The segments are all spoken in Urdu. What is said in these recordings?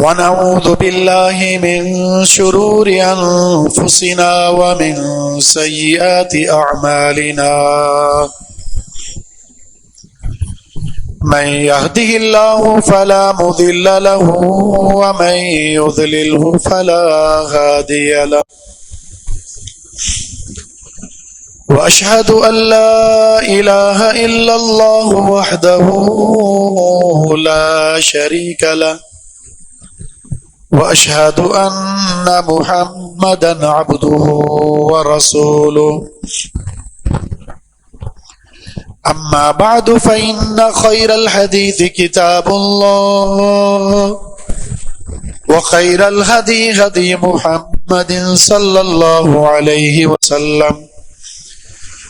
ونعوذ بالله من شرور أنفسنا ومن سيئات أعمالنا من يهده الله فلا مضل له ومن يضلله فلا هادي له وأشهد أن لا إله إلا الله وحده لا شريك له وأشهد أن محمدا عبده ورسوله أما بعد فإن خير الحديث كتاب الله وخير الهدي هدي محمد صلى الله عليه وسلم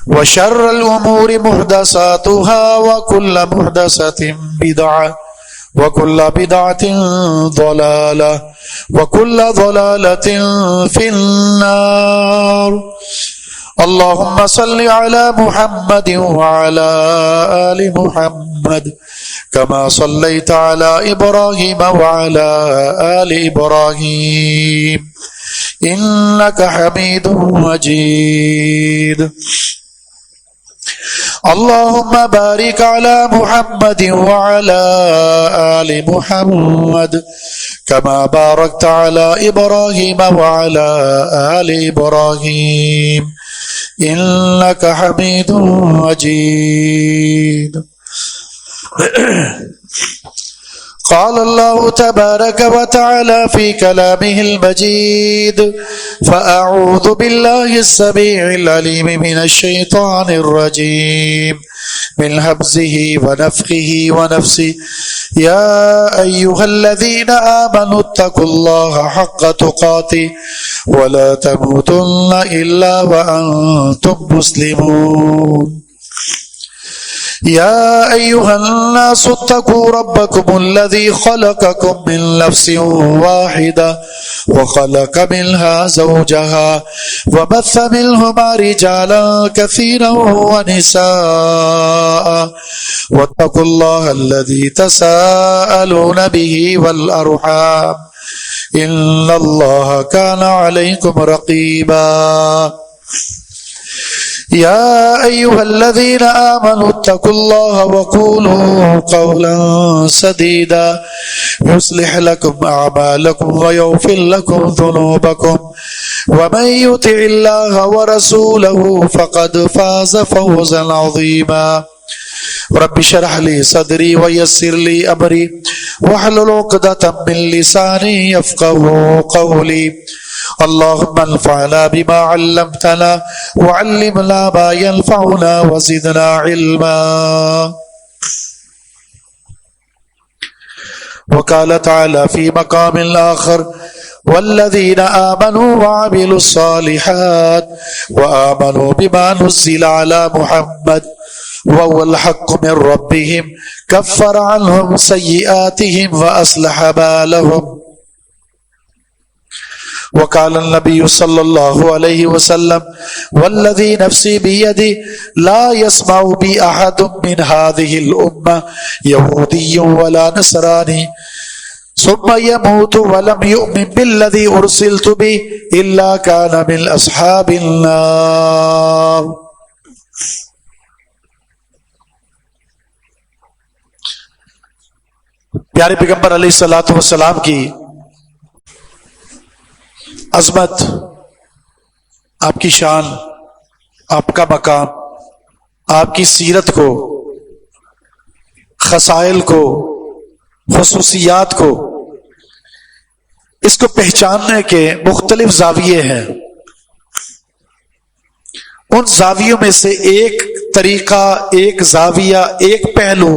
وشر الأمور محدثاتها وكل محدثة بدعة وكل بدعة ضلالة وكل ضلالة في النار اللهم صل على محمد وعلى آل محمد كما صليت على إبراهيم وعلى آل إبراهيم إنك حميد مجيد اللهم بارك على محمد وعلى آل محمد كما باركت على إبراهيم وعلى آل إبراهيم إنك حميد مجيد قال الله تبارك وتعالى في كلامه المجيد فأعوذ بالله السميع العليم من الشيطان الرجيم من همزه ونفخه ونفسه يا أيها الذين آمنوا اتقوا الله حق تقاته ولا تموتن إلا وأنتم مسلمون يا أيها الناس اتقوا ربكم الذي خلقكم من نفس واحدة وخلق منها زوجها وبث منهما رجالا كثيرا ونساء واتقوا الله الذي تساءلون به والأرحام إن الله كان عليكم رقيبا يا أيها الذين آمنوا اتقوا الله وقولوا قولا سديدا يصلح لكم أعمالكم ويغفر لكم ذنوبكم ومن يطع الله ورسوله فقد فاز فوزا عظيما رب اشرح لي صدري ويسر لي أمري واحلل عقدة من لساني يفقهوا قولي اللهم انفعنا بما علمتنا وعلمنا ما ينفعنا وزدنا علما وقال تعالى في مقام آخر والذين آمنوا وعملوا الصالحات وآمنوا بما نزل على محمد وهو الحق من ربهم كفر عنهم سيئاتهم وأصلح بالهم وقال النبي صلى الله عليه وسلم والذي نفسي بيده لا يسمع بي أحد من هذه الأمة يهودي ولا نصراني ثم يموت ولم يؤمن بالذي أرسلت به إلا كان من أصحاب النار. پیارے پیغمبر علیہ الصلوۃ والسلام کی عظمت، آپ کی شان، آپ کا مقام، آپ کی سیرت کو، خصائل کو، خصوصیات کو، اس کو پہچاننے کے مختلف زاویے ہیں. ان زاویوں میں سے ایک طریقہ، ایک زاویہ، ایک پہلو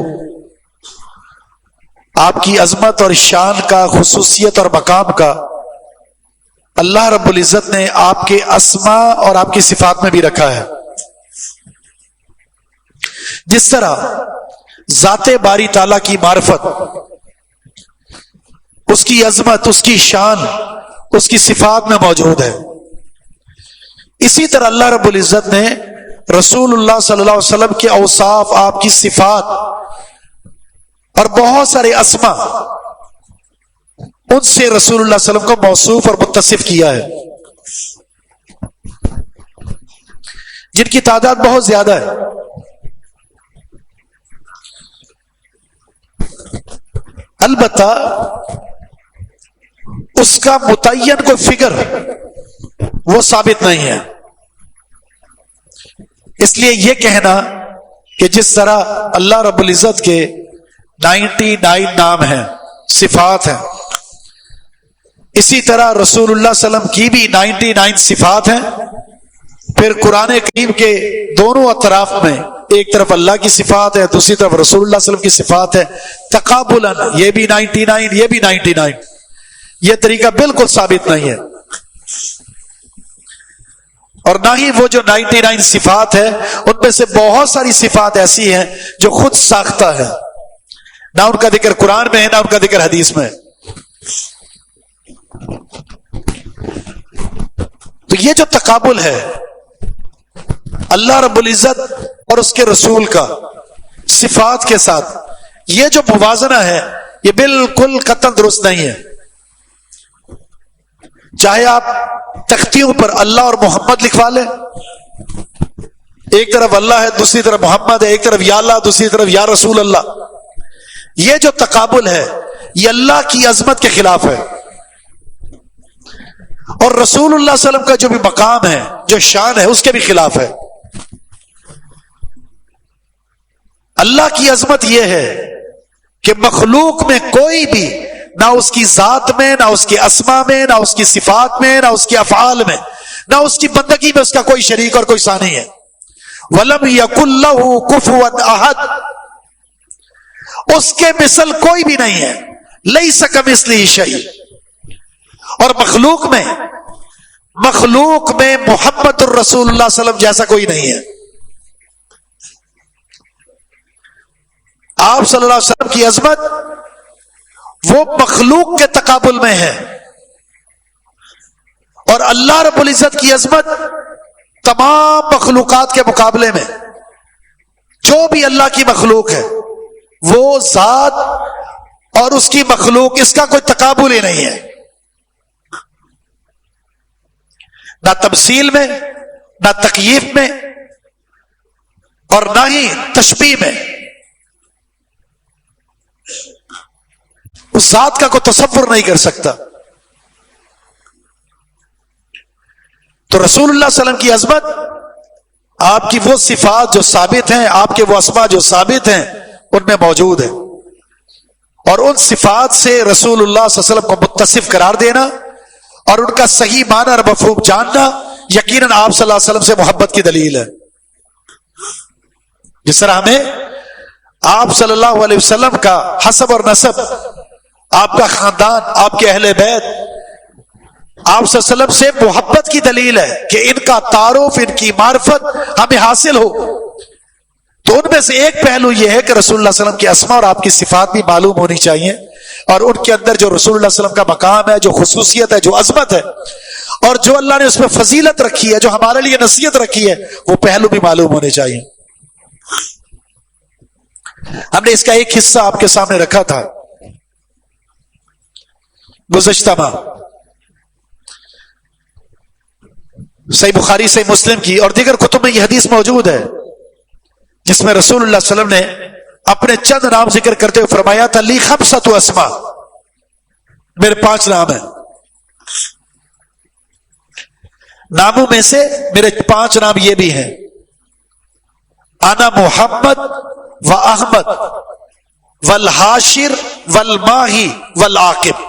آپ کی عظمت اور شان کا، خصوصیت اور مقام کا اللہ رب العزت نے آپ کے اسماء اور آپ کی صفات میں بھی رکھا ہے. جس طرح ذات باری تعالیٰ کی معرفت، اس کی عظمت، اس کی شان، اس کی صفات میں موجود ہے، اسی طرح اللہ رب العزت نے رسول اللہ صلی اللہ علیہ وسلم کے اوصاف، آپ کی صفات اور بہت سارے اسما ان سے رسول اللہ صلی اللہ علیہ وسلم کو موصوف اور متصف کیا ہے، جن کی تعداد بہت زیادہ ہے۔ البتہ اس کا متعین کوئی فگر وہ ثابت نہیں ہے۔ اس لیے یہ کہنا کہ جس طرح اللہ رب العزت کے 99 نام ہیں، صفات ہیں، اسی طرح رسول اللہ صلی اللہ علیہ وسلم کی بھی 99 صفات ہیں۔ پھر قرآن کریم کے دونوں اطراف میں ایک طرف اللہ کی صفات ہے، دوسری طرف رسول اللہ صلی اللہ علیہ وسلم کی صفات ہے، تقابلاً یہ بھی 99 یہ بھی 99، یہ طریقہ بالکل ثابت نہیں ہے۔ اور نہ ہی وہ جو 99 صفات ہے ان میں سے بہت ساری صفات ایسی ہیں جو خود ساختہ ہے، نہ ان کا ذکر قرآن میں ہے نہ ان کا ذکر حدیث میں ہے۔ تو یہ جو تقابل ہے اللہ رب العزت اور اس کے رسول کا صفات کے ساتھ، یہ جو موازنہ ہے یہ بالکل قطعاً درست نہیں ہے۔ چاہے آپ تختیوں پر اللہ اور محمد لکھوا لیں، ایک طرف اللہ ہے دوسری طرف محمد ہے، ایک طرف یا اللہ دوسری طرف یا رسول اللہ، یہ جو تقابل ہے یہ اللہ کی عظمت کے خلاف ہے، اور رسول اللہ صلی اللہ علیہ وسلم کا جو بھی مقام ہے، جو شان ہے، اس کے بھی خلاف ہے۔ اللہ کی عظمت یہ ہے کہ مخلوق میں کوئی بھی نہ اس کی ذات میں، نہ اس کے اسما میں، نہ اس کی صفات میں، نہ اس کے افعال میں، نہ اس کی بندگی میں اس کا کوئی شریک اور کوئی ثانی ہے۔ وَلَمْ يَكُنْ لَهُ كُفُوًا أَحَدٌ، اس کے مثل کوئی بھی نہیں ہے، لَيْسَ كَمِثْلِهِ شَيْءٌ۔ اور مخلوق میں محمد الرسول اللہ صلی اللہ علیہ وسلم جیسا کوئی نہیں ہے۔ آپ صلی اللہ علیہ وسلم کی عظمت وہ مخلوق کے تقابل میں ہے، اور اللہ رب العزت کی عظمت تمام مخلوقات کے مقابلے میں، جو بھی اللہ کی مخلوق ہے وہ ذات اور اس کی مخلوق، اس کا کوئی تقابل ہی نہیں ہے، نہ تمثیل میں، نہ تکییف میں، اور نہ ہی تشبیہ میں۔ اس ذات کا کوئی تصور نہیں کر سکتا۔ تو رسول اللہ صلی اللہ علیہ وسلم کی عظمت، آپ کی وہ صفات جو ثابت ہیں، آپ کے وہ اسما جو ثابت ہیں، ان میں موجود ہے، اور ان صفات سے رسول اللہ صلی اللہ علیہ وسلم کو متصف قرار دینا اور ان کا صحیح معنی اور مفہوم جاننا یقیناً آپ صلی اللہ علیہ وسلم سے محبت کی دلیل ہے۔ جس طرح ہمیں آپ صلی اللہ علیہ وسلم کا حسب اور نسب، آپ کا خاندان، آپ کے اہل بیت، آپ صلی اللہ علیہ وسلم سے محبت کی دلیل ہے کہ ان کا تعارف، ان کی معرفت ہمیں حاصل ہو۔ تو ان میں سے ایک پہلو یہ ہے کہ رسول اللہ صلی اللہ علیہ وسلم کی اسما اور آپ کی صفات بھی معلوم ہونی چاہیے، اور ان کے اندر جو رسول اللہ صلی اللہ علیہ وسلم کا مقام ہے، جو خصوصیت ہے، جو عظمت ہے، اور جو اللہ نے اس میں فضیلت رکھی ہے، جو ہمارے لیے نصیحت رکھی ہے، وہ پہلو بھی معلوم ہونے چاہیے۔ ہم نے اس کا ایک حصہ آپ کے سامنے رکھا تھا گزشتہ ماہ، صحیح بخاری، صحیح مسلم کی اور دیگر کتب میں یہ حدیث موجود ہے، جس میں رسول اللہ صلی اللہ علیہ وسلم نے اپنے چند نام ذکر کرتے ہوئے فرمایا تھا، لی خمسۃ اسماء، میرے 5 نام ہیں، ناموں میں سے میرے 5 نام یہ بھی ہیں، انا محمد و احمد والحاشر والماہی والعاقب،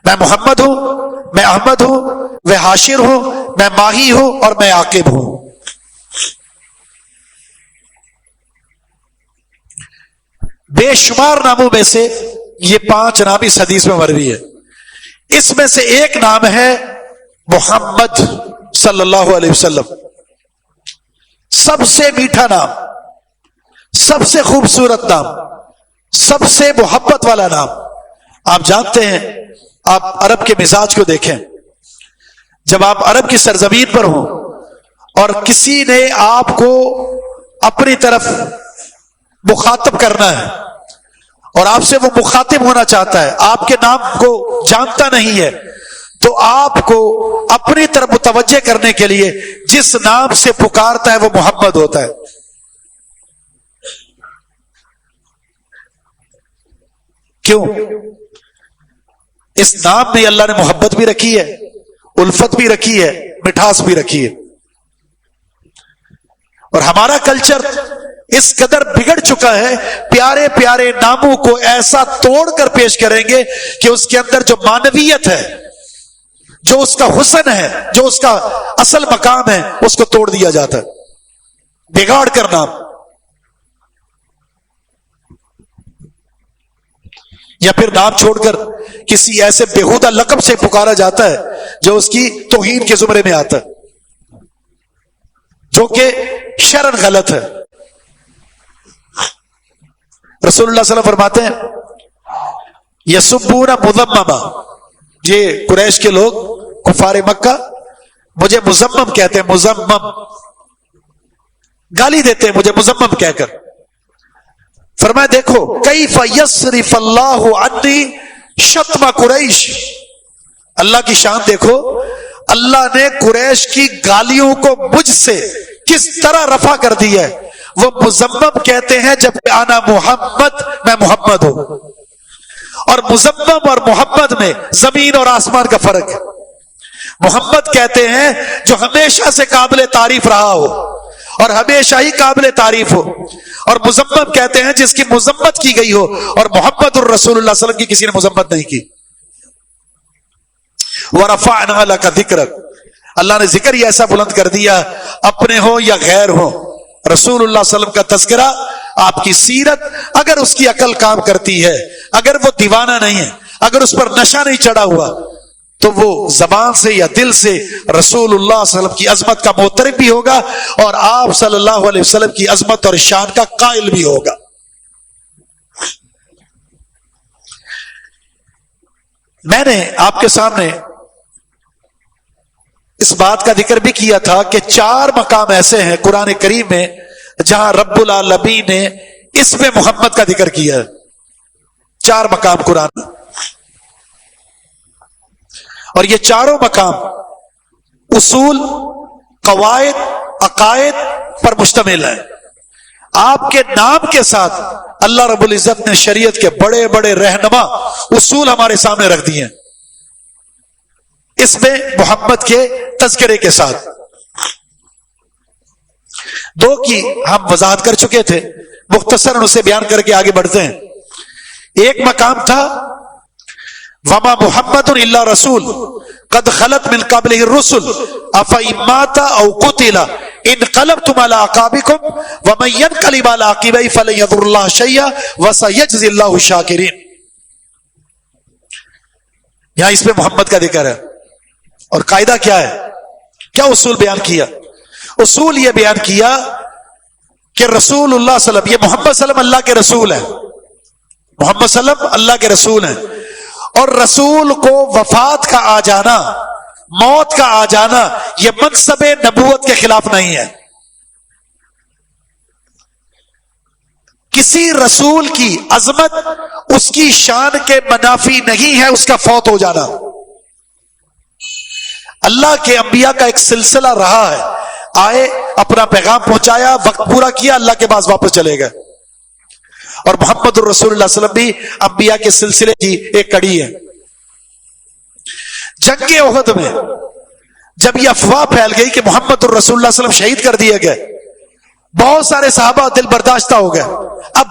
میں محمد ہوں، میں احمد ہوں، میں حاشر ہوں، میں ماہی ہوں، اور میں عاقب ہوں۔ بے شمار ناموں میں سے یہ 5 نام اس حدیث میں مروی ہے۔ اس میں سے ایک نام ہے محمد صلی اللہ علیہ وسلم، سب سے میٹھا نام، سب سے خوبصورت نام، سب سے محبت والا نام۔ آپ جانتے ہیں، آپ عرب کے مزاج کو دیکھیں، جب آپ عرب کی سرزمین پر ہوں اور کسی نے آپ کو اپنی طرف مخاطب کرنا ہے اور آپ سے وہ مخاطب ہونا چاہتا ہے، آپ کے نام کو جانتا نہیں ہے، تو آپ کو اپنی طرف متوجہ کرنے کے لیے جس نام سے پکارتا ہے وہ محمد ہوتا ہے۔ کیوں؟ اس نام میں اللہ نے محبت بھی رکھی ہے، الفت بھی رکھی ہے، مٹھاس بھی رکھی ہے۔ اور ہمارا کلچر اس قدر بگڑ چکا ہے، پیارے پیارے ناموں کو ایسا توڑ کر پیش کریں گے کہ اس کے اندر جو معنویت ہے، جو اس کا حسن ہے، جو اس کا اصل مقام ہے، اس کو توڑ دیا جاتا ہے، بگاڑ کر نام۔ یا پھر نام چھوڑ کر کسی ایسے بےہودہ لقب سے پکارا جاتا ہے جو اس کی توہین کے زمرے میں آتا ہے، جو کہ شرعاً غلط ہے۔ رسول اللہ صلی اللہ علیہ وسلم فرماتے ہیں یسبون مذمما، یہ قریش کے لوگ کفار مکہ مجھے مذمم کہتے ہیں، مذمم گالی دیتے ہیں مجھے مذمم کہہ کر۔ فرمایا دیکھو کیف یصرف اللہ عنی شتم قریش، اللہ کی شان دیکھو، اللہ نے قریش کی گالیوں کو مجھ سے کس طرح رفع کر دیا ہے۔ وہ مذمم کہتے ہیں جبکہ انا محمد، میں محمد ہوں، اور مذمم اور محمد میں زمین اور آسمان کا فرق ہے۔ محمد کہتے ہیں جو ہمیشہ سے قابل تعریف رہا ہو اور ہمیشہ ہی قابل تعریف ہو، اور مذمم کہتے ہیں جس کی مذمت کی گئی ہو، اور محمد الرسول اللہ صلی اللہ علیہ وسلم کی کسی نے مذمت نہیں کی۔ وَرَفَعْنَا لَكَ ذِكْرَكَ، اللہ نے ذکر ہی ایسا بلند کر دیا، اپنے ہو یا غیر ہو، رسول اللہ صلی اللہ علیہ وسلم کا تذکرہ، آپ کی سیرت، اگر اس کی عقل کام کرتی ہے، اگر وہ دیوانہ نہیں ہے، اگر اس پر نشہ نہیں چڑھا ہوا، تو وہ زبان سے یا دل سے رسول اللہ صلی اللہ علیہ وسلم کی عظمت کا معترف بھی ہوگا، اور آپ صلی اللہ علیہ وسلم کی عظمت اور شان کا قائل بھی ہوگا۔ میں نے آپ کے سامنے اس بات کا ذکر بھی کیا تھا کہ 4 مقام ایسے ہیں قرآن کریم میں جہاں رب العالمین نے اسم محمد کا ذکر کیا ہے، 4 مقام قرآن میں، اور یہ چاروں مقام اصول، قواعد، عقائد پر مشتمل ہیں۔ آپ کے نام کے ساتھ اللہ رب العزت نے شریعت کے بڑے بڑے رہنما اصول ہمارے سامنے رکھ دیے ہیں، اس میں محمد کے تذکرے کے ساتھ۔ 2 کی ہم وضاحت کر چکے تھے، مختصراً اسے بیان کر کے آگے بڑھتے ہیں۔ ایک مقام تھا وما محمد الا رسول قد خلت من قبله الرسل افإن مات او قتل انقلبتم على اعقابكم ومن ينقلب على عقبيه فلن يضر الله شيئا وسيجزي الله الشاكرين۔ یہاں اس میں محمد کا ذکر ہے، اور قاعدہ کیا ہے، کیا اصول بیان کیا؟ اصول یہ بیان کیا کہ رسول اللہ صلی اللہ علیہ وسلم، یہ محمد صلی اللہ علیہ وسلم اللہ کے رسول ہیں، محمد صلی اللہ علیہ وسلم اللہ کے رسول ہیں، اور رسول کو وفات کا آ جانا، موت کا آ جانا، یہ منصب نبوت کے خلاف نہیں ہے۔ کسی رسول کی عظمت اس کی شان کے منافی نہیں ہے اس کا فوت ہو جانا۔ اللہ کے انبیاء کا ایک سلسلہ رہا ہے، آئے اپنا پیغام پہنچایا، وقت پورا کیا، اللہ کے پاس واپس چلے گئے، اور محمد الرسول اللہ صلی اللہ علیہ وسلم بھی انبیاء کے سلسلے کی ایک کڑی ہے۔ جنگ احد میں جب یہ افواہ پھیل گئی کہ محمد الرسول اللہ صلی اللہ علیہ وسلم شہید کر دیے گئے، بہت سارے صحابہ دل برداشتہ ہو گئے، اب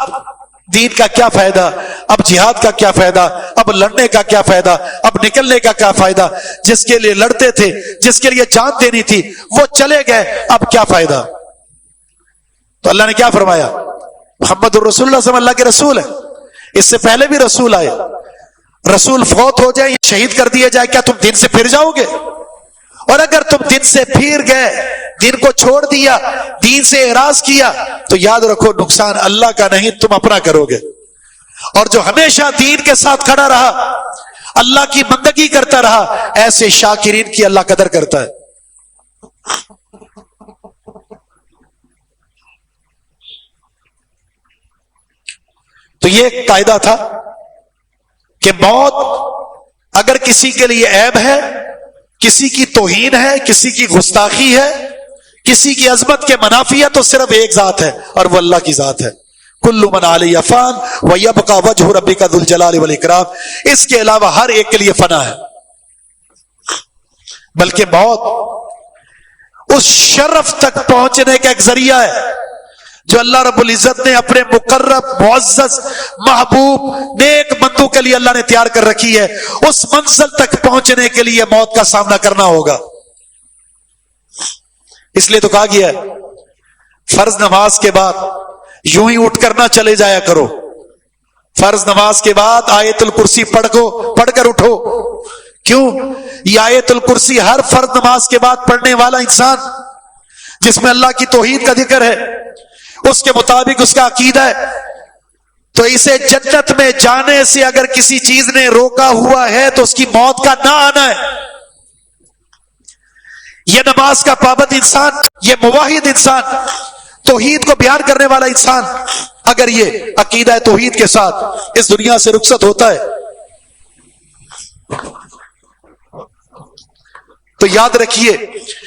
دین کا کیا فائدہ، اب جہاد کا کیا فائدہ، اب لڑنے کا کیا فائدہ، اب نکلنے کا کیا فائدہ، جس کے لیے لڑتے تھے، جس کے لیے جان دینی تھی وہ چلے گئے، اب کیا فائدہ۔ تو اللہ نے کیا فرمایا، محمد الرسول اللہ صلی اللہ کے رسول ہیں، اس سے پہلے بھی رسول آئے، رسول فوت ہو جائے، شہید کر دیا جائے، کیا تم دین سے پھر جاؤ گے؟ اور اگر تم دین سے پھر گئے، دین کو چھوڑ دیا، دین سے اعراض کیا، تو یاد رکھو نقصان اللہ کا نہیں، تم اپنا کرو گے۔ اور جو ہمیشہ دین کے ساتھ کھڑا رہا، اللہ کی بندگی کرتا رہا، ایسے شاکرین کی اللہ قدر کرتا ہے۔ تو یہ ایک قاعدہ تھا کہ موت اگر کسی کے لیے عیب ہے، کسی کی توہین ہے، کسی کی گستاخی ہے، کسی کی عظمت کے منافی ہے، تو صرف ایک ذات ہے اور وہ اللہ کی ذات ہے. کل من علیہ فان ویبقى وجہ ربک ذو الجلال والاکرام. اس کے علاوہ ہر ایک کے لیے فنا ہے. بلکہ موت اس شرف تک پہنچنے کا ایک ذریعہ ہے جو اللہ رب العزت نے اپنے مقرب، معزز، محبوب، نیک بندوں کے لیے اللہ نے تیار کر رکھی ہے. اس منزل تک پہنچنے کے لیے موت کا سامنا کرنا ہوگا. اس لیے تو کہا گیا ہے فرض نماز کے بعد یوں ہی اٹھ کر نہ چلے جایا کرو. فرض نماز کے بعد آیت الکرسی پڑھ کر اٹھو. کیوں؟ یہ آیت الکرسی ہر فرض نماز کے بعد پڑھنے والا انسان جس میں اللہ کی توحید کا ذکر ہے، اس کے مطابق اس کا عقیدہ ہے، تو اسے جنت میں جانے سے اگر کسی چیز نے روکا ہوا ہے تو اس کی موت کا نہ آنا ہے. یہ نماز کا پابند انسان، یہ موحد انسان، توحید کو بیان کرنے والا انسان اگر یہ عقیدہ توحید کے ساتھ اس دنیا سے رخصت ہوتا ہے تو یاد رکھیے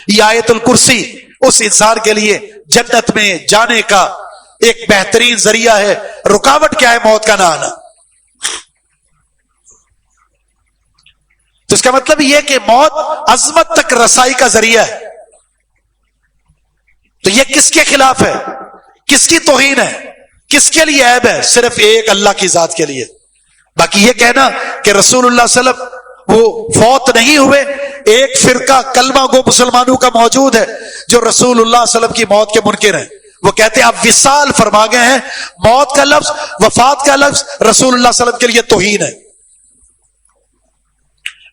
یہ آیت الکرسی اس انسان کے لیے جنت میں جانے کا ایک بہترین ذریعہ ہے. رکاوٹ کیا ہے؟ موت کا نہ آنا. تو اس کا مطلب یہ کہ موت عظمت تک رسائی کا ذریعہ ہے. تو یہ کس کے خلاف ہے؟ کس کی توہین ہے؟ کس کے لیے عیب ہے؟ صرف ایک اللہ کی ذات کے لیے. باقی یہ کہنا کہ رسول اللہ صلی اللہ علیہ وسلم وہ فوت نہیں ہوئے، ایک فرقہ کلمہ گو مسلمانوں کا موجود ہے جو رسول اللہ صلی اللہ علیہ وسلم کی موت کے منکر ہیں. وہ کہتے ہیں آپ وصال فرما گئے ہیں، موت کا لفظ، وفات کا لفظ رسول اللہ صلی اللہ علیہ وسلم کے لیے توہین ہے.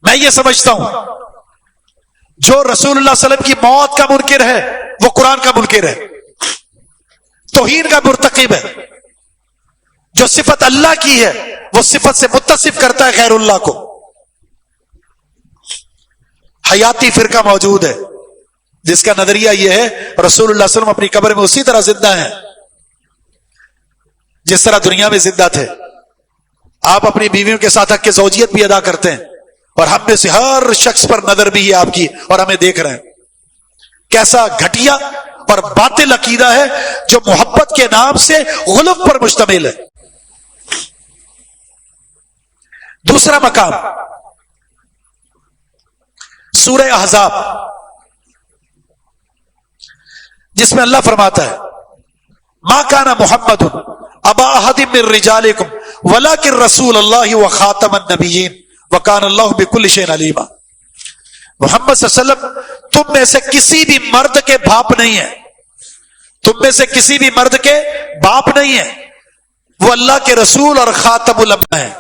میں یہ سمجھتا ہوں جو رسول اللہ صلی اللہ علیہ وسلم کی موت کا منکر ہے وہ قرآن کا منکر ہے، توہین کا مرتکب ہے. جو صفت اللہ کی ہے وہ صفت سے متصف کرتا ہے غیر اللہ کو. حیاتی فرقہ موجود ہے جس کا نظریہ یہ ہے رسول اللہ صلی اللہ علیہ وسلم اپنی قبر میں اسی طرح زندہ ہیں جس طرح دنیا میں زندہ تھے. آپ اپنی بیویوں کے ساتھ حق کے زوجیت بھی ادا کرتے ہیں اور ہم میں سے ہر شخص پر نظر بھی ہے آپ کی اور ہمیں دیکھ رہے ہیں. کیسا گھٹیا اور باطل عقیدہ ہے جو محبت کے نام سے غلو پر مشتمل ہے. دوسرا مقام سورہ احزاب جس میں اللہ فرماتا ہے ما کان محمد ابا احد من رجالکم ولکن رسول اللہ وخاتم النبیین وکان اللہ بکل شیء علیما. محمد صلی اللہ علیہ وسلم تم میں سے کسی بھی مرد کے باپ نہیں ہے، تم میں سے کسی بھی مرد کے باپ نہیں ہے، وہ اللہ کے رسول اور خاتم الانبیاء ہیں.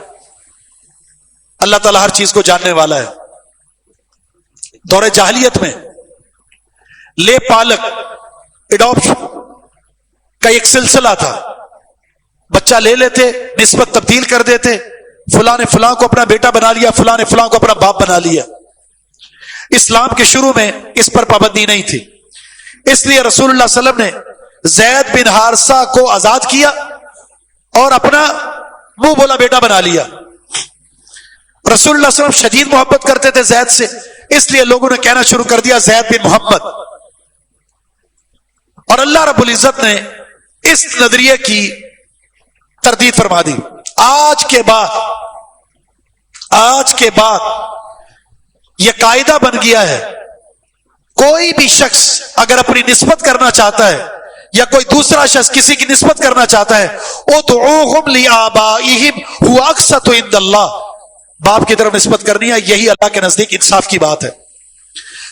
اللہ تعالیٰ ہر چیز کو جاننے والا ہے. دور جاہلیت میں لے پالک اڈاپشن کا ایک سلسلہ تھا. بچہ لے لیتے، نسبت تبدیل کر دیتے، فلاں نے فلاں کو اپنا بیٹا بنا لیا، فلاں نے فلاں کو اپنا باپ بنا لیا. اسلام کے شروع میں اس پر پابندی نہیں تھی، اس لیے رسول اللہ صلی اللہ علیہ وسلم نے زید بن حارثہ کو آزاد کیا اور اپنا منہ بولا بیٹا بنا لیا. رسول اللہ صلی اللہ علیہ وسلم شدید محبت کرتے تھے زید سے، اس لیے لوگوں نے کہنا شروع کر دیا زید بن محمد. اور اللہ رب العزت نے اس نظریے کی تردید فرما دی. آج کے بعد یہ قاعدہ بن گیا ہے کوئی بھی شخص اگر اپنی نسبت کرنا چاہتا ہے یا کوئی دوسرا شخص کسی کی نسبت کرنا چاہتا ہے ادعوہم لآبائہم هو اقسط عند اللہ، باپ کی طرف نسبت کرنی ہے، یہی اللہ کے نزدیک انصاف کی بات ہے.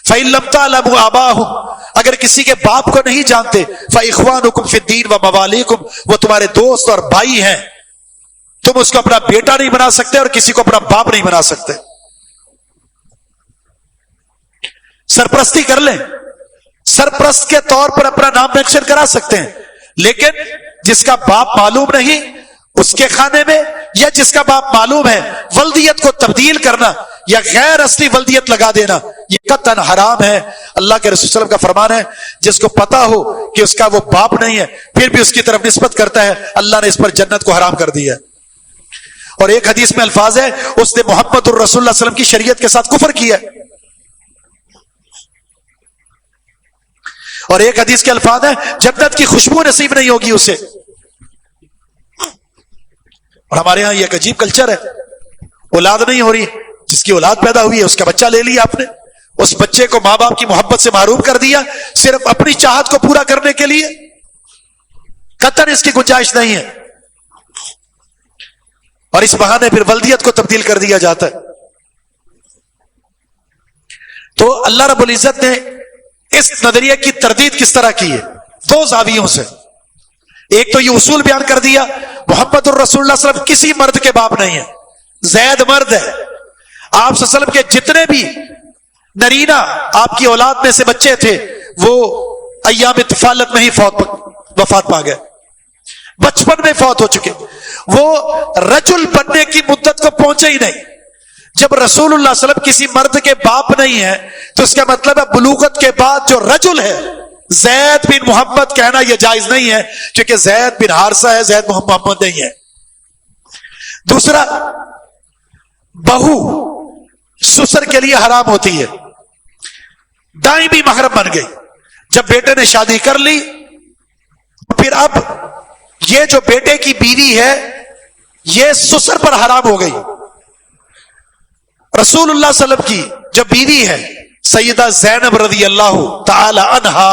فَإِن لَمْ تَعْلَمُوا آبَاءَهُمْ، اگر کسی کے باپ کو نہیں جانتے، فَإِخْوَانُكُمْ فِي الدِّينِ وَمَوَالِيكُمْ، وہ تمہارے دوست اور بھائی ہیں، تم اس کو اپنا بیٹا نہیں بنا سکتے اور کسی کو اپنا باپ نہیں بنا سکتے. سرپرستی کر لیں، سرپرست کے طور پر اپنا نام مینشن کرا سکتے ہیں، لیکن جس کا باپ معلوم نہیں اس کے کھانے میں یا جس کا باپ معلوم ہے ولدیت کو تبدیل کرنا یا غیر اصلی ولدیت لگا دینا یہ قطعاً حرام ہے. اللہ کے رسول صلی اللہ علیہ وسلم کا فرمان ہے جس کو پتا ہو کہ اس کا وہ باپ نہیں ہے پھر بھی اس کی طرف نسبت کرتا ہے اللہ نے اس پر جنت کو حرام کر دیا. اور ایک حدیث میں الفاظ ہے اس نے محمد الرسول اللہ صلی اللہ علیہ وسلم کی شریعت کے ساتھ کفر کیا. اور ایک حدیث کے الفاظ ہے جنت کی خوشبو نصیب نہیں ہوگی اسے. اور ہمارے ہاں یہ ایک عجیب کلچر ہے, اولاد نہیں ہو رہی, جس کی اولاد پیدا ہوئی ہے اس کا بچہ لے لیا آپ نے, اس بچے کو ماں باپ کی محبت سے محروم کر دیا صرف اپنی چاہت کو پورا کرنے کے لیے. قطعاً اس کی گنجائش نہیں ہے. اور اس بہانے پھر ولدیت کو تبدیل کر دیا جاتا ہے. تو اللہ رب العزت نے اس نظریے کی تردید کس طرح کی ہے؟ دو زاویوں سے. ایک تو یہ اصول بیان کر دیا محمد الرسول اللہ صلی اللہ علیہ وسلم کسی مرد کے باپ نہیں ہے, زید مرد ہے. آپ صلی اللہ علیہ وسلم کے جتنے بھی نرینہ آپ کی اولاد میں سے بچے تھے وہ ایام طفالت میں ہی وفات پا گئے, بچپن میں فوت ہو چکے, وہ رجل بننے کی مدت کو پہنچے ہی نہیں. جب رسول اللہ صلی اللہ علیہ وسلم کسی مرد کے باپ نہیں ہے تو اس کا مطلب ہے بلوغت کے بعد جو رجل ہے زید بن محمد کہنا یہ جائز نہیں ہے کیونکہ زید بن حارثہ ہے, زید محمد نہیں ہے. دوسرا, بہو سسر کے لیے حرام ہوتی ہے, دائمی محرم بن گئی. جب بیٹے نے شادی کر لی پھر اب یہ جو بیٹے کی بیوی ہے یہ سسر پر حرام ہو گئی. رسول اللہ صلی اللہ علیہ وسلم کی جو بیوی ہے سیدہ زینب رضی اللہ تعالی عنہا,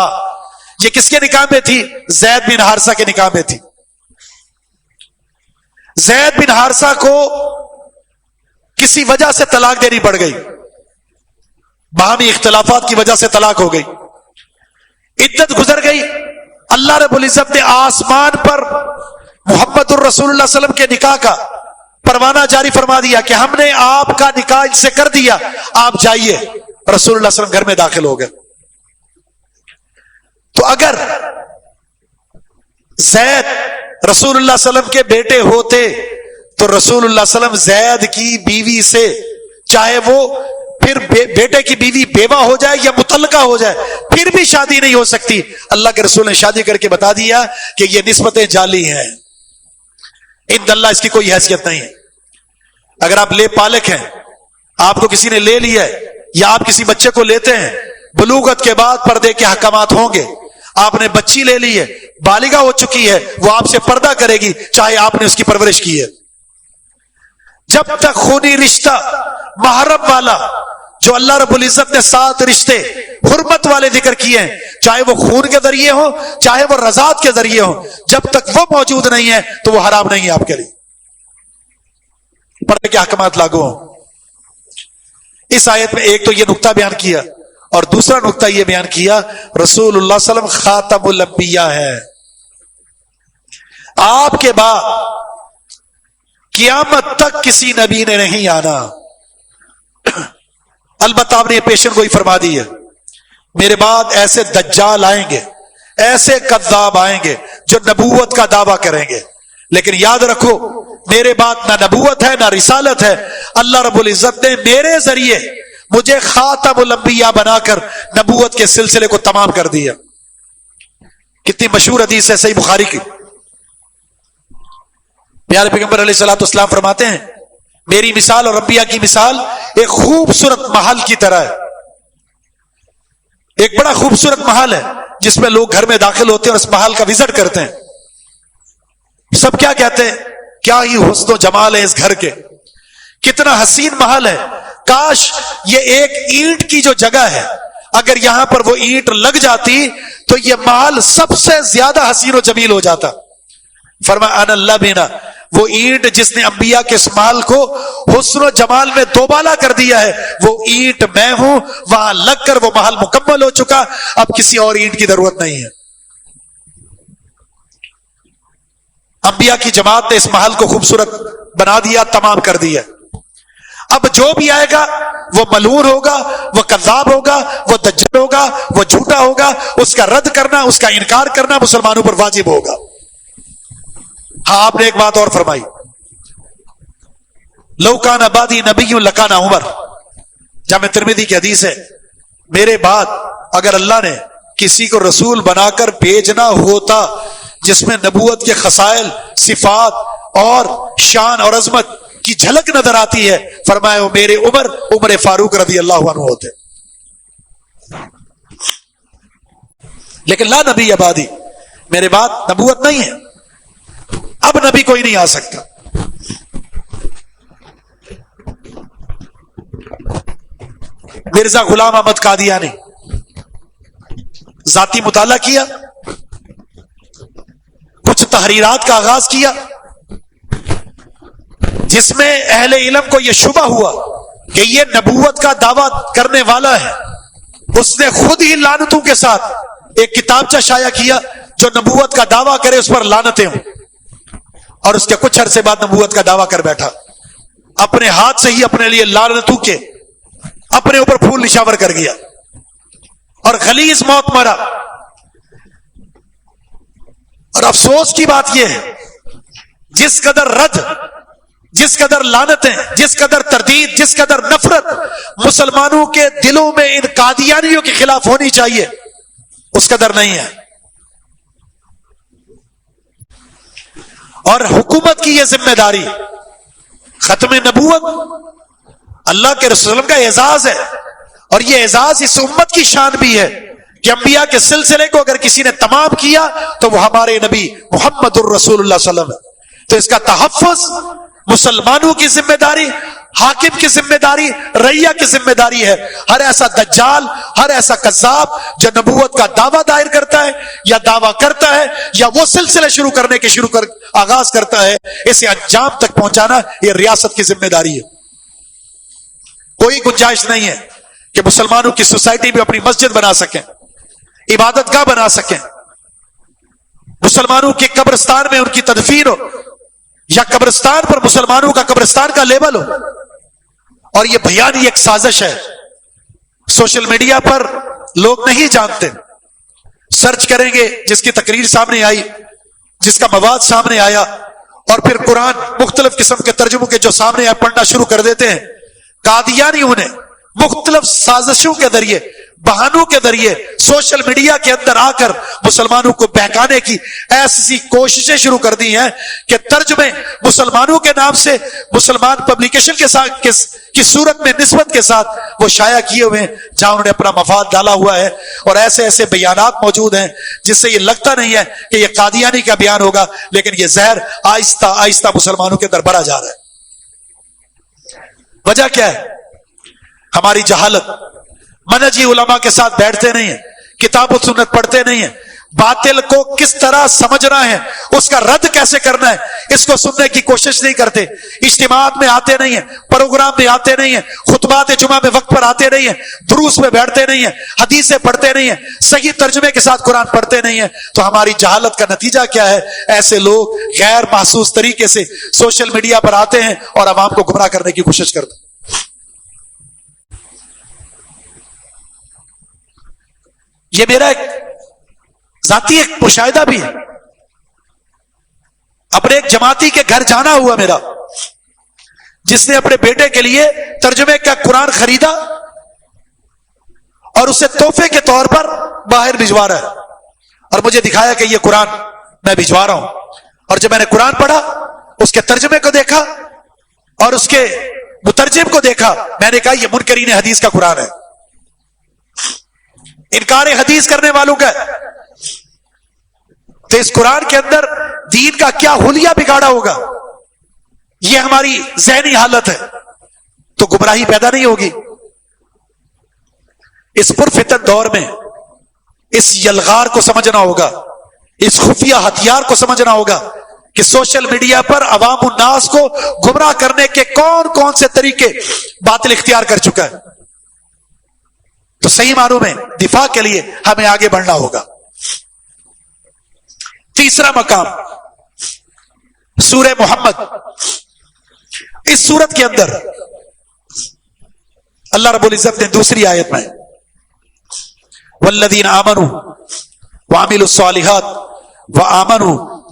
یہ کس کے نکاح میں تھی؟ زید بن حارثہ کے نکاح میں تھی. زید بن حارثہ کو کسی وجہ سے طلاق دینی پڑ گئی, باہمی اختلافات کی وجہ سے طلاق ہو گئی. عدت گزر گئی, اللہ رب العزت نے آسمان پر محمد الرسول اللہ صلی اللہ علیہ وسلم کے نکاح کا پروانہ جاری فرما دیا کہ ہم نے آپ کا نکاح سے کر دیا, آپ جائیے. رسول اللہ صلی اللہ علیہ وسلم گھر میں داخل ہو گئے. تو اگر زید رسول اللہ صلی اللہ علیہ وسلم کے بیٹے ہوتے تو رسول اللہ صلی اللہ علیہ وسلم زید کی بیوی سے چاہے وہ پھر بیٹے کی بیوی بیوہ ہو جائے یا مطلقہ ہو جائے پھر بھی شادی نہیں ہو سکتی. اللہ کے رسول نے شادی کر کے بتا دیا کہ یہ نسبتیں جعلی ہیں, ان اللہ اس کی کوئی حیثیت نہیں ہے. اگر آپ لے پالک ہیں, آپ کو کسی نے لے لیا ہے یا آپ کسی بچے کو لیتے ہیں, بلوغت کے بعد پردے کے احکامات ہوں گے. آپ نے بچی لے لی ہے, بالغہ ہو چکی ہے, وہ آپ سے پردہ کرے گی چاہے آپ نے اس کی پرورش کی ہے. جب تک خونی رشتہ محرم والا جو اللہ رب العزت نے 7 رشتے حرمت والے ذکر کیے ہیں, چاہے وہ خون کے ذریعے ہو چاہے وہ رضاعت کے ذریعے ہو, جب تک وہ موجود نہیں ہے تو وہ حرام نہیں ہے آپ کے لیے, پردے کے احکامات لاگو ہوں. اس آیت میں ایک تو یہ نقطہ بیان کیا اور دوسرا نقطہ یہ بیان کیا رسول اللہ صلی اللہ علیہ وسلم خاتم الانبیاء ہے. آپ کے بعد قیامت تک کسی نبی نے نہیں آنا. البتہ آپ نے یہ پیشن گوئی فرما دی ہے میرے بعد ایسے دجال آئیں گے, ایسے کذاب آئیں گے جو نبوت کا دعویٰ کریں گے, لیکن یاد رکھو میرے بعد نہ نبوت ہے نہ رسالت ہے. اللہ رب العزت نے میرے ذریعے مجھے خاتم الانبیاء بنا کر نبوت کے سلسلے کو تمام کر دیا. کتنی مشہور حدیث ہے صحیح بخاری کی. پیارے پیغمبر علیہ الصلوۃ والسلام فرماتے ہیں میری مثال اور انبیاء کی مثال ایک خوبصورت محل کی طرح ہے. ایک بڑا خوبصورت محل ہے جس میں لوگ گھر میں داخل ہوتے ہیں اور اس محل کا وزٹ کرتے ہیں. سب کیا کہتے ہیں, کیا ہی حسن و جمال ہے اس گھر کے, کتنا حسین محل ہے, کاش یہ ایک اینٹ کی جو جگہ ہے اگر یہاں پر وہ اینٹ لگ جاتی تو یہ محل سب سے زیادہ حسین و جمیل ہو جاتا. فرمایا انا اللہ بینا, وہ اینٹ جس نے انبیاء کے اس محل کو حسن و جمال میں دوبالا کر دیا ہے وہ اینٹ میں ہوں. وہاں لگ کر وہ محل مکمل ہو چکا, اب کسی اور اینٹ کی ضرورت نہیں ہے. انبیاء کی جماعت نے اس محل کو خوبصورت بنا دیا, تمام کر دیا. اب جو بھی آئے گا وہ ملعون ہوگا, وہ کذاب ہوگا, وہ دجال ہوگا, وہ جھوٹا ہوگا. اس کا رد کرنا, اس کا انکار کرنا مسلمانوں پر واجب ہوگا. ہاں آپ نے ایک بات اور فرمائی، لو کان بعدی نبی لکان عمر، جامع ترمذی کی حدیث ہے، میرے بعد اگر اللہ نے کسی کو رسول بنا کر بھیجنا ہوتا جس میں نبوت کے خصائل، صفات اور شان اور عظمت کی جھلک نظر آتی ہے، فرمایا وہ میرے عمر فاروق رضی اللہ عنہ ہوتے. لیکن لا نبی بعدی، میرے بعد نبوت نہیں ہے، اب نبی کوئی نہیں آ سکتا. مرزا غلام احمد قادیانی ذاتی مطالعہ کیا، کچھ تحریرات کا آغاز کیا جس میں اہل علم کو یہ شبہ ہوا کہ یہ نبوت کا دعویٰ کرنے والا ہے. اس نے خود ہی لعنتوں کے ساتھ ایک کتابچہ شائع کیا، جو نبوت کا دعویٰ کرے اس پر لعنتیں ہوں، اور اس کے کچھ عرصے بعد نبوت کا دعویٰ کر بیٹھا، اپنے ہاتھ سے ہی اپنے لیے لعنتوں کے اپنے اوپر پھول نشاور کر گیا اور غلیظ موت مرا. اور افسوس کی بات یہ ہے، جس قدر رد، جس قدر لعنتیں، جس قدر تردید، جس قدر نفرت مسلمانوں کے دلوں میں ان قادیانیوں کے خلاف ہونی چاہیے اس قدر نہیں ہے. اور حکومت کی یہ ذمہ داری، ختم نبوت اللہ کے رسول کا اعزاز ہے، اور یہ اعزاز اس امت کی شان بھی ہے کہ انبیاء کے سلسلے کو اگر کسی نے تمام کیا تو وہ ہمارے نبی محمد الرسول اللہ صلی اللہ علیہ وسلم ہے. تو اس کا تحفظ مسلمانوں کی ذمہ داری، حاکم کی ذمہ داری، رعیہ کی ذمہ داری ہے. ہر ایسا دجال، ہر ایسا کذاب جو نبوت کا دعویٰ دائر کرتا ہے یا دعویٰ کرتا ہے یا وہ سلسلے شروع کرنے کے آغاز کرتا ہے، اسے انجام تک پہنچانا یہ ریاست کی ذمہ داری ہے. کوئی گنجائش نہیں ہے کہ مسلمانوں کی سوسائٹی میں اپنی مسجد بنا سکیں، عبادت گاہ بنا سکیں، مسلمانوں کے قبرستان میں ان کی تدفین ہو، یا قبرستان پر مسلمانوں کا قبرستان کا لیبل ہو. اور یہ بیانی ایک سازش ہے، سوشل میڈیا پر لوگ نہیں جانتے، سرچ کریں گے جس کی تقریر سامنے آئی، جس کا مواد سامنے آیا، اور پھر قرآن مختلف قسم کے ترجموں کے جو سامنے آئے پڑھنا شروع کر دیتے ہیں. قادیانیوں نے مختلف سازشوں کے ذریعے، بہانوں کے ذریعے سوشل میڈیا کے اندر آ کر مسلمانوں کو بہکانے کی ایسی کوششیں شروع کر دی ہیں کہ ترجمے مسلمانوں کے نام سے مسلمان پبلیکیشن کے ساتھ کی صورت میں نسبت کے ساتھ وہ شائع کیے ہوئے ہیں، جہاں انہوں نے اپنا مفاد ڈالا ہوا ہے. اور ایسے ایسے بیانات موجود ہیں جس سے یہ لگتا نہیں ہے کہ یہ قادیانی کا بیان ہوگا، لیکن یہ زہر آہستہ آہستہ مسلمانوں کے اندر بھرا جا رہا ہے. وجہ کیا ہے؟ ہماری جہالت. منہجی علماء کے ساتھ بیٹھتے نہیں ہیں، کتاب و سنت پڑھتے نہیں ہیں، باطل کو کس طرح سمجھنا ہے، اس کا رد کیسے کرنا ہے، اس کو سننے کی کوشش نہیں کرتے. اجتماعات میں آتے نہیں ہیں، پروگرام میں آتے نہیں ہیں، خطبات جمعہ میں وقت پر آتے نہیں ہیں، دروس میں بیٹھتے نہیں ہیں، حدیثیں پڑھتے نہیں ہیں، صحیح ترجمے کے ساتھ قرآن پڑھتے نہیں ہیں. تو ہماری جہالت کا نتیجہ کیا ہے؟ ایسے لوگ غیر محسوس طریقے سے سوشل میڈیا پر آتے ہیں اور عوام کو گمراہ کرنے کی کوشش کرتے ہیں. یہ میرا ایک ذاتی ایک مشاہدہ بھی ہے. اپنے ایک جماعتی کے گھر جانا ہوا میرا، جس نے اپنے بیٹے کے لیے ترجمے کا قرآن خریدا اور اسے تحفے کے طور پر باہر بھجوا رہا ہے، اور مجھے دکھایا کہ یہ قرآن میں بھجوا رہا ہوں. اور جب میں نے قرآن پڑھا، اس کے ترجمے کو دیکھا اور اس کے مترجم کو دیکھا، میں نے کہا یہ منکرین حدیث کا قرآن ہے، انکار حدیث کرنے والوں کا. تو اس قرآن کے اندر دین کا کیا حلیہ بگاڑا ہوگا؟ یہ ہماری ذہنی حالت ہے، تو گمراہی پیدا نہیں ہوگی. اس پرفتن دور میں اس یلغار کو سمجھنا ہوگا، اس خفیہ ہتھیار کو سمجھنا ہوگا کہ سوشل میڈیا پر عوام الناس کو گمراہ کرنے کے کون کون سے طریقے باطل اختیار کر چکا ہے. تو صحیح معنوں میں دفاع کے لیے ہمیں آگے بڑھنا ہوگا. تیسرا مقام سورہ محمد. اس سورت کے اندر اللہ رب العزت نے دوسری آیت میں والذین آمنوا وعملوا الصالحات وآمنوا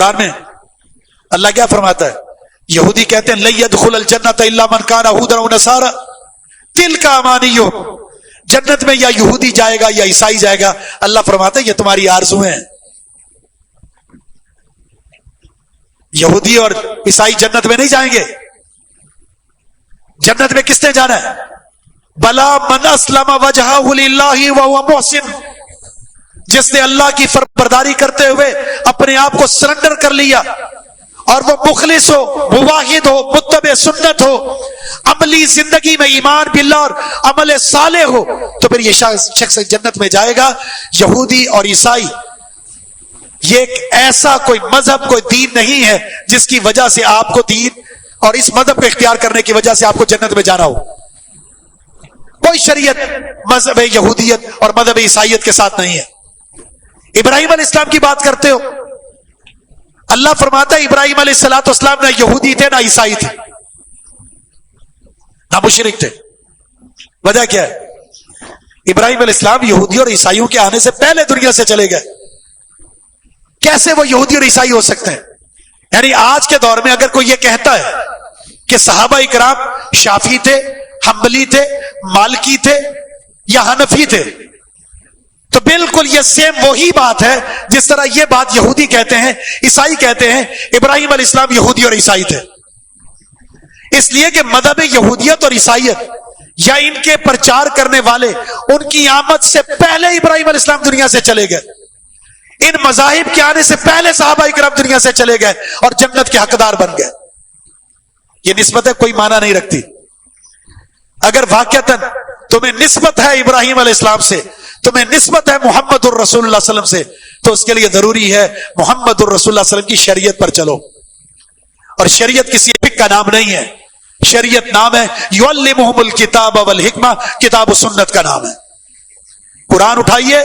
قرآن میں اللہ کیا فرماتا ہے؟ یہودی کہتے ہیں لن يدخل الجنۃ الا من کان یہودا او نصارا تلک امانیہم، جنت میں یا یہودی جائے گا یا عیسائی جائے گا. اللہ فرماتا ہے یہ تمہاری آرزویں ہیں. یہودی اور عیسائی جنت میں نہیں جائیں گے. جنت میں کس نے جانا ہے؟ بلا من اسلم وجہہ للہ وہو محسن، جس نے اللہ کی فرمانبرداری کرتے ہوئے اپنے آپ کو سرنڈر کر لیا اور وہ مخلص ہو، مواحد ہو، متبع سنت ہو، عملی زندگی میں ایمان باللہ اور عمل صالح ہو، تو پھر یہ شخص جنت میں جائے گا. یہودی اور عیسائی یہ ایک ایسا کوئی مذہب، کوئی دین نہیں ہے جس کی وجہ سے آپ کو دین اور اس مذہب کو اختیار کرنے کی وجہ سے آپ کو جنت میں جانا ہو. کوئی شریعت مذہب یہودیت اور مذہب عیسائیت کے ساتھ نہیں ہے. ابراہیم علیہ السلام کی بات کرتے ہو، اللہ فرماتا ہے ابراہیم علیہ السلام نہ یہودی تھے نہ عیسائی تھے نہ مشرک تھے. وجہ کیا ہے؟ ابراہیم علیہ السلام یہودی اور عیسائیوں کے آنے سے پہلے دنیا سے چلے گئے. کیسے وہ یہودی اور عیسائی ہو سکتے ہیں؟ یعنی آج کے دور میں اگر کوئی یہ کہتا ہے کہ صحابہ اکرام شافعی تھے، حنبلی تھے، مالکی تھے یا حنفی تھے، تو بالکل یہ سیم وہی بات ہے جس طرح یہ بات یہودی کہتے ہیں، عیسائی کہتے ہیں ابراہیم علیہ السلام یہودی اور عیسائی تھے. اس لیے کہ مذہب یہودیت اور عیسائیت یا ان کے پرچار کرنے والے ان کی آمد سے پہلے ابراہیم علیہ السلام دنیا سے چلے گئے. ان مذاہب کے آنے سے پہلے صحابہ اکرام دنیا سے چلے گئے اور جنت کے حقدار بن گئے. یہ نسبتیں کوئی معنی نہیں رکھتی. اگر واقعتاً تمہیں نسبت ہے ابراہیم علیہ السلام سے، تمہیں نسبت ہے محمد الرسول اللہ صلی اللہ علیہ وسلم سے، تو اس کے لیے ضروری ہے محمد الرسول اللہ صلی اللہ علیہ وسلم کی شریعت پر چلو. اور شریعت کسی فقہ کا نام نہیں ہے، شریعت نام ہے یعلمہم الکتاب والحکمہ، کتاب و سنت کا نام ہے. قرآن اٹھائیے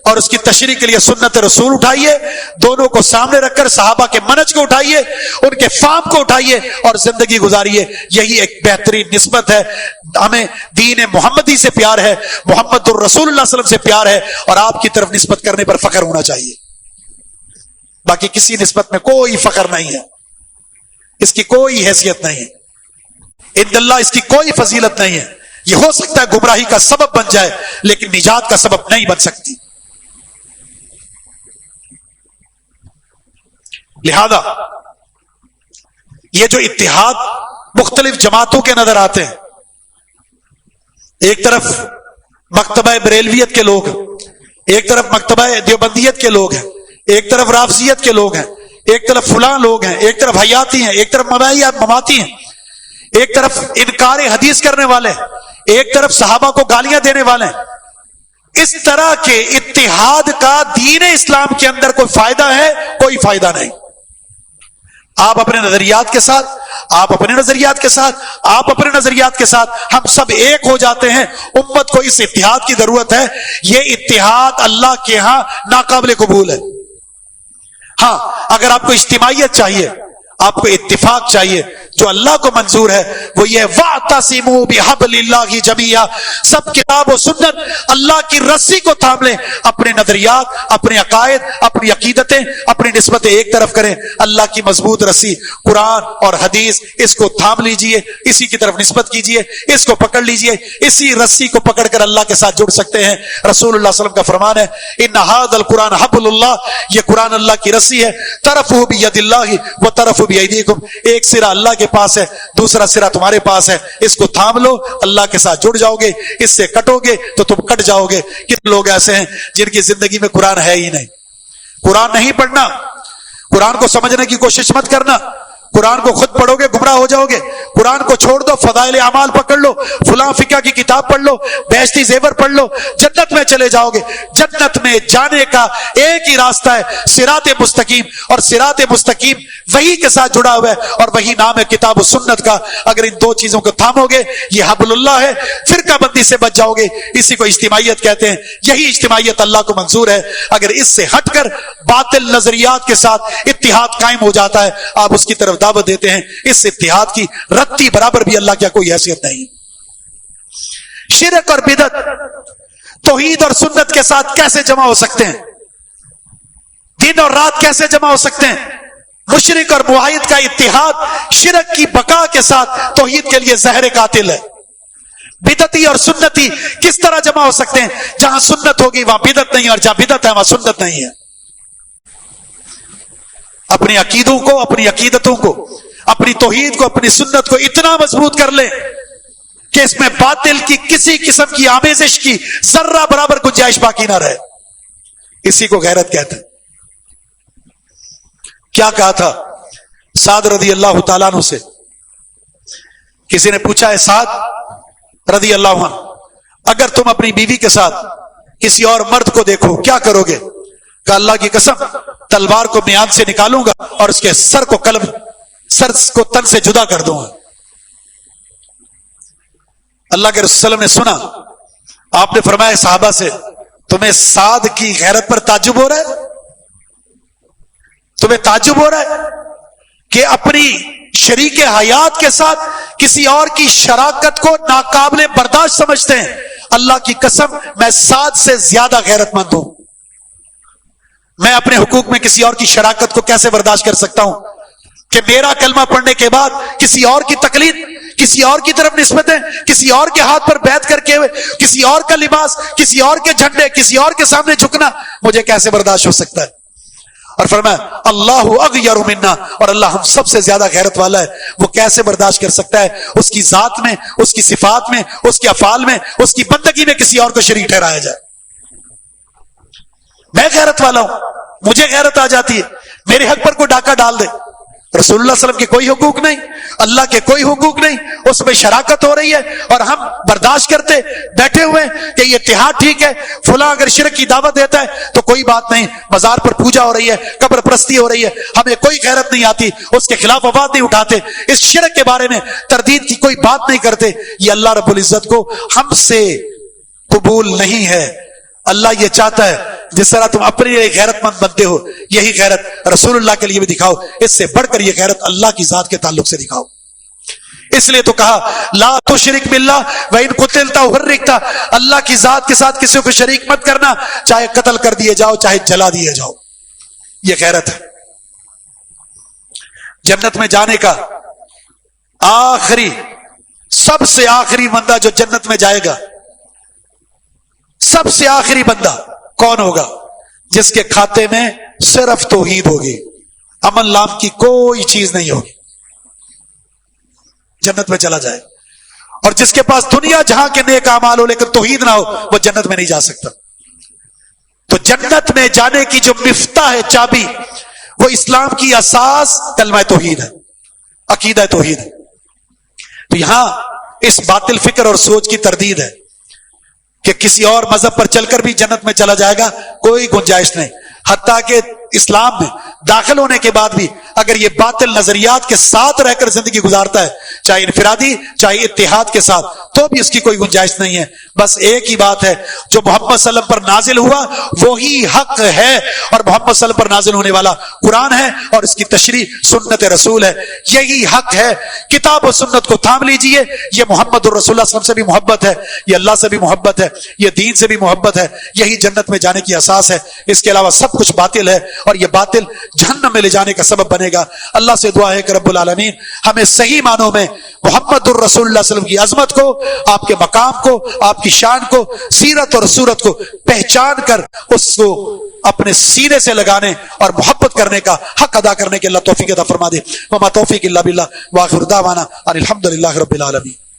اور اس کی تشریح کے لیے سنت رسول اٹھائیے، دونوں کو سامنے رکھ کر صحابہ کے منہج کو اٹھائیے، ان کے فہم کو اٹھائیے اور زندگی گزاریے. یہی ایک بہترین نسبت ہے. ہمیں دین محمدی سے پیار ہے، محمد الرسول اللہ صلی اللہ علیہ وسلم سے پیار ہے، اور آپ کی طرف نسبت کرنے پر فخر ہونا چاہیے. باقی کسی نسبت میں کوئی فخر نہیں ہے، اس کی کوئی حیثیت نہیں ہے، عند اللہ اس کی کوئی فضیلت نہیں ہے. یہ ہو سکتا ہے گمراہی کا سبب بن جائے لیکن نجات کا سبب نہیں بن سکتی. لہذا یہ جو اتحاد مختلف جماعتوں کے نظر آتے ہیں، ایک طرف مکتبہ بریلویت کے لوگ ہیں، ایک طرف مکتبہ دیوبندیت کے لوگ ہیں، ایک طرف رافضیت کے لوگ ہیں، ایک طرف فلاں لوگ ہیں، ایک طرف حیاتی ہیں، ایک طرف مماتی ہیں، ایک طرف انکار حدیث کرنے والے ہیں، ایک طرف صحابہ کو گالیاں دینے والے ہیں. اس طرح کے اتحاد کا دین اسلام کے اندر کوئی فائدہ ہے؟ کوئی فائدہ نہیں. آپ اپنے نظریات کے ساتھ، آپ اپنے نظریات کے ساتھ، آپ اپنے نظریات کے ساتھ، ہم سب ایک ہو جاتے ہیں. امت کو اس اتحاد کی ضرورت ہے. یہ اتحاد اللہ کے ہاں ناقابل قبول ہے. ہاں اگر آپ کو اجتماعیت چاہیے، آپ کو اتفاق چاہیے، جو اللہ کو منظور ہے وہ یہ وَاعْتَصِمُوا بِحَبْلِ اللَّهِ جَمِيعًا، سب کتاب و سنت اللہ کی رسی کو تھام لیں، اپنے نظریات، اپنے عقائد، اپنی عقیدتیں، اپنی نسبتیں ایک طرف کریں. اللہ کی مضبوط رسی قرآن اور حدیث، اس کو تھام لیجئے، اسی کی طرف نسبت کیجئے، اس کو پکڑ لیجئے. اسی رسی کو پکڑ کر اللہ کے ساتھ جڑ سکتے ہیں. رسول اللہ صلی اللہ علیہ وسلم کا فرمان ہے ان ھذا القرآن حبل اللہ، یہ قرآن اللہ کی رسی ہے. طرفہ بید اللہ و طرف بایدیکم، ایک سرا اللہ کے پاس ہے، دوسرا سرا تمہارے پاس ہے. اس کو تھام لو، اللہ کے ساتھ جڑ جاؤ گے. اس سے کٹو گے تو تم کٹ جاؤ گے. کتنے لوگ ایسے ہیں جن کی زندگی میں قرآن ہے ہی نہیں. قرآن نہیں پڑھنا، قرآن کو سمجھنے کی کوشش مت کرنا. قرآن کو خود پڑھو گے گمراہ ہو جاؤ گے. قرآن کو چھوڑ دو، فضائل اعمال پکڑ لو، فلاں فقہ کی کتاب پڑھ لو، بہشتی زیور پڑھ لو، جنت میں چلے جاؤ گے. جنت میں جانے کا ایک ہی راستہ ہے، صراط مستقیم. اور صراط مستقیم وہی کے ساتھ جڑا ہوا ہے اور وہی نام ہے کتاب و سنت کا. اگر ان دو چیزوں کو تھامو گے، یہ حبل اللہ ہے، فرقہ بندی سے بچ جاؤ گے. اسی کو اجتماعیت کہتے ہیں. یہی اجتماعیت اللہ کو منظور ہے. اگر اس سے ہٹ کر باطل نظریات کے ساتھ اتحاد قائم ہو جاتا ہے، آپ اس کی طرف دعوت دیتے ہیں، اس اتحاد کی رتی برابر بھی اللہ کیا کوئی حیثیت نہیں. شرک اور بدعت توحید اور سنت کے ساتھ کیسے جمع ہو سکتے ہیں؟ دن اور رات کیسے جمع ہو سکتے ہیں؟ مشرک اور موحد کا اتحاد شرک کی بقا کے ساتھ توحید کے لیے زہر قاتل ہے۔ بدعتی اور سنتی کس طرح جمع ہو سکتے ہیں؟ جہاں سنت ہوگی وہاں بدعت نہیں، اور جہاں بدعت ہے وہاں سنت نہیں ہے۔ اپنی عقیدوں کو، اپنی عقیدتوں کو، اپنی توحید کو، اپنی سنت کو اتنا مضبوط کر لیں کہ اس میں باطل کی کسی قسم کی آمیزش کی ذرہ برابر گنجائش باقی نہ رہے۔ اسی کو غیرت کہتے ہیں۔ کیا کہا تھا سعد رضی اللہ تعالیٰ عنہ سے؟ کسی نے پوچھا ہے سعد رضی اللہ عنہ، اگر تم اپنی بیوی کے ساتھ کسی اور مرد کو دیکھو کیا کرو گے؟ کہ اللہ کی قسم تلوار کو میان سے نکالوں گا اور اس کے سر کو تن سے جدا کر دوں گا۔ اللہ کے رسول صلی اللہ علیہ وسلم نے سنا، آپ نے فرمایا صحابہ سے، تمہیں سعد کی غیرت پر تعجب ہو رہا ہے؟ تمہیں تعجب ہو رہا ہے کہ اپنی شریک حیات کے ساتھ کسی اور کی شراکت کو ناقابل برداشت سمجھتے ہیں؟ اللہ کی قسم میں سعد سے زیادہ غیرت مند ہوں۔ میں اپنے حقوق میں کسی اور کی شراکت کو کیسے برداشت کر سکتا ہوں کہ میرا کلمہ پڑھنے کے بعد کسی اور کی تقلید، کسی اور کی طرف نسبتیں، کسی اور کے ہاتھ پر بیعت کر کے، کسی اور کا لباس، کسی اور کے جھنڈے، کسی اور کے سامنے جھکنا مجھے کیسے برداشت ہو سکتا ہے؟ اور فرمایا اللہ اغیر منا، اور اللہ ہم سب سے زیادہ غیرت والا ہے، وہ کیسے برداشت کر سکتا ہے اس کی ذات میں، اس کی صفات میں، اس کے افعال میں، اس کی بندگی میں کسی اور کو شریک ٹھہرایا جائے؟ میں غیرت والا ہوں، مجھے غیرت آ جاتی ہے، میرے حق پر کوئی ڈاکہ ڈال دے، رسول اللہ صلی اللہ علیہ وسلم کے کوئی حقوق نہیں، اللہ کے کوئی حقوق نہیں، اس میں شراکت ہو رہی ہے اور ہم برداشت کرتے بیٹھے ہوئے کہ یہ اتحاد ٹھیک ہے، فلاں اگر شرک کی دعوت دیتا ہے تو کوئی بات نہیں، مزار پر پوجا ہو رہی ہے، قبر پرستی ہو رہی ہے، ہمیں کوئی غیرت نہیں آتی، اس کے خلاف آواز نہیں اٹھاتے، اس شرک کے بارے میں تردید کی کوئی بات نہیں کرتے۔ یہ اللہ رب العزت کو ہم سے قبول نہیں ہے۔ اللہ یہ چاہتا ہے جس طرح تم اپنے لیے غیرت مند بنتے ہو، یہی غیرت رسول اللہ کے لیے بھی دکھاؤ، اس سے بڑھ کر یہ غیرت اللہ کی ذات کے تعلق سے دکھاؤ۔ اس لیے تو کہا لا تشرک باللہ وَإِن قُتِلْتَ أَوْ حُرِّقْتَ، اللہ کی ذات کے ساتھ کسی کو شریک مت کرنا، چاہے قتل کر دیے جاؤ چاہے جلا دیے جاؤ، یہ غیرت ہے۔ جنت میں جانے کا آخری، سب سے آخری بندہ جو جنت میں جائے گا، سب سے آخری بندہ کون ہوگا؟ جس کے کھاتے میں صرف توحید ہوگی، عمل نام کی کوئی چیز نہیں ہوگی، جنت میں چلا جائے۔ اور جس کے پاس دنیا جہاں کے نیک اعمال ہو لیکن توحید نہ ہو، وہ جنت میں نہیں جا سکتا۔ تو جنت میں جانے کی جو مفتاح ہے، چابی، وہ اسلام کی اساس کلمہ توحید ہے، عقیدہ توحید ہے۔ تو یہاں اس باطل فکر اور سوچ کی تردید ہے کہ کسی اور مذہب پر چل کر بھی جنت میں چلا جائے گا، کوئی گنجائش نہیں۔ حتیٰ کہ اسلام میں داخل ہونے کے بعد بھی اگر یہ باطل نظریات کے ساتھ رہ کر زندگی گزارتا ہے، چاہے انفرادی چاہے اتحاد کے ساتھ، تو بھی اس کی کوئی گنجائش نہیں ہے۔ بس ایک ہی بات ہے، جو محمد صلی اللہ علیہ وسلم پر نازل ہوا وہی حق ہے، اور محمد صلی اللہ علیہ وسلم پر نازل ہونے والا قرآن ہے اور اس کی تشریح سنت رسول ہے، یہی حق ہے۔ کتاب و سنت کو تھام لیجئے، یہ محمد الرسول اللہ صلی اللہ علیہ وسلم سے بھی محبت ہے، یہ اللہ سے بھی محبت ہے، یہ دین سے بھی محبت ہے، یہی جنت میں جانے کی اساس ہے۔ اس کے علاوہ سب کچھ باطل ہے، اور یہ باطل جہنم میں لے جانے کا سبب بنے گا۔ اللہ سے دعا ہے کہ رب العالمین ہمیں صحیح معنوں میں محمد الرسول اللہ صلی اللہ علیہ وسلم کی عظمت کو، آپ کے مقام کو، آپ کی شان کو، سیرت اور صورت کو پہچان کر اس کو اپنے سینے سے لگانے اور محبت کرنے کا حق ادا کرنے کے اللہ توفیق عطا فرما دے۔ وما توفیق الا باللہ، وآخر دعوانا ان الحمد للہ رب العالمین۔